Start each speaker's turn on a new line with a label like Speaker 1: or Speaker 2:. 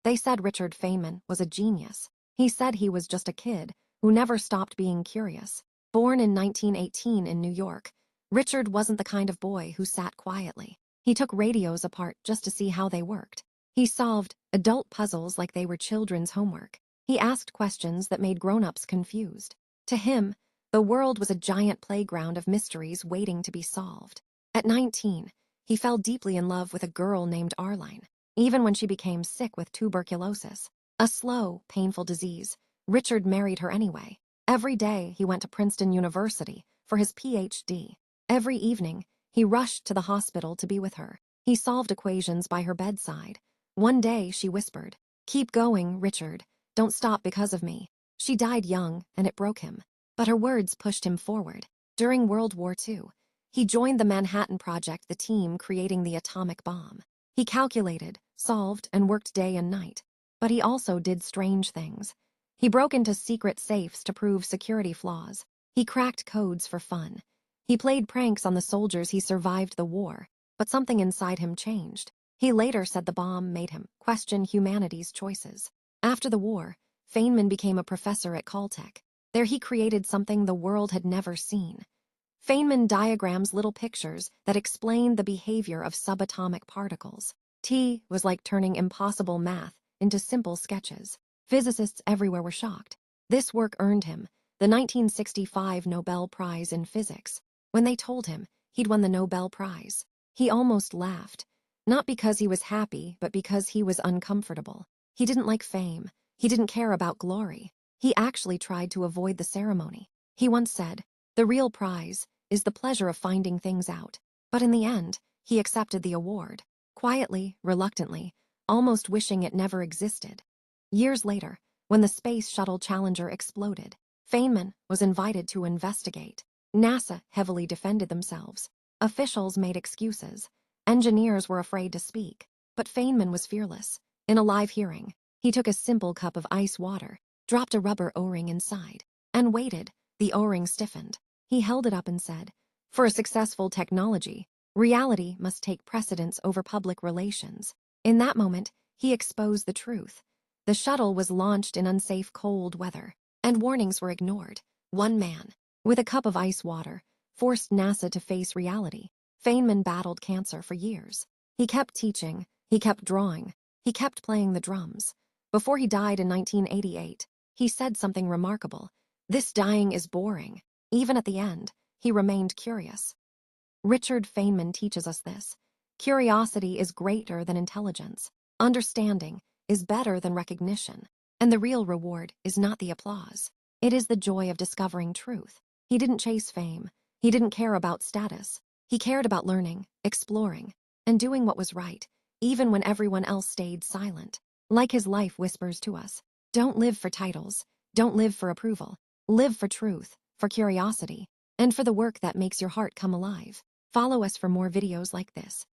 Speaker 1: They said Richard Feynman was a genius. He said he was just a kid who never stopped being curious. Born in 1918 in New York, Richard wasn't the kind of boy who sat quietly. He took radios apart just to see how they worked. He solved adult puzzles like they were children's homework. He asked questions that made grown-ups confused. To him, the world was a giant playground of mysteries waiting to be solved. At 19, he fell deeply in love with a girl named Arline. Even when she became sick with tuberculosis, a slow, painful disease, Richard married her anyway. Every day, he went to Princeton University for his PhD. Every evening, he rushed to the hospital to be with her. He solved equations by her bedside. One day, she whispered, "Keep going, Richard. Don't stop because of me." She died young, and it broke him. But her words pushed him forward. During World War II, he joined the Manhattan Project, the team creating the atomic bomb. He calculated, solved, and worked day and night. But he also did strange things. He broke into secret safes to prove security flaws. He cracked codes for fun. He played pranks on the soldiers. He survived the war, but something inside him changed. He later said the bomb made him question humanity's choices. After the war, Feynman became a professor at Caltech. There he created something the world had never seen. Feynman diagrams little pictures that explain the behavior of subatomic particles. T was like turning impossible math into simple sketches. Physicists everywhere were shocked. This work earned him the 1965 Nobel Prize in Physics. When they told him he'd won the Nobel Prize, he almost laughed. Not because he was happy, but because he was uncomfortable. He didn't like fame. He didn't care about glory. He actually tried to avoid the ceremony. He once said, "The real prize is the pleasure of finding things out." But in the end, he accepted the award. Quietly, reluctantly, almost wishing it never existed. Years later, when the Space Shuttle Challenger exploded, Feynman was invited to investigate. NASA heavily defended themselves. Officials made excuses. Engineers were afraid to speak. But Feynman was fearless. In a live hearing, he took a simple cup of ice water, dropped a rubber O-ring inside, and waited. The O-ring stiffened. He held it up and said, "For a successful technology, reality must take precedence over public relations." In that moment, he exposed the truth. The shuttle was launched in unsafe cold weather, and warnings were ignored. One man, with a cup of ice water, forced NASA to face reality. Feynman battled cancer for years. He kept teaching, he kept drawing, he kept playing the drums. Before he died in 1988, he said something remarkable. "This dying is boring." Even at the end, he remained curious. Richard Feynman teaches us this. Curiosity is greater than intelligence. Understanding is better than recognition. And the real reward is not the applause. It is the joy of discovering truth. He didn't chase fame. He didn't care about status. He cared about learning, exploring, and doing what was right, even when everyone else stayed silent. Like his life whispers to us, don't live for titles, don't live for approval. Live for truth, for curiosity, and for the work that makes your heart come alive. Follow us for more videos like this.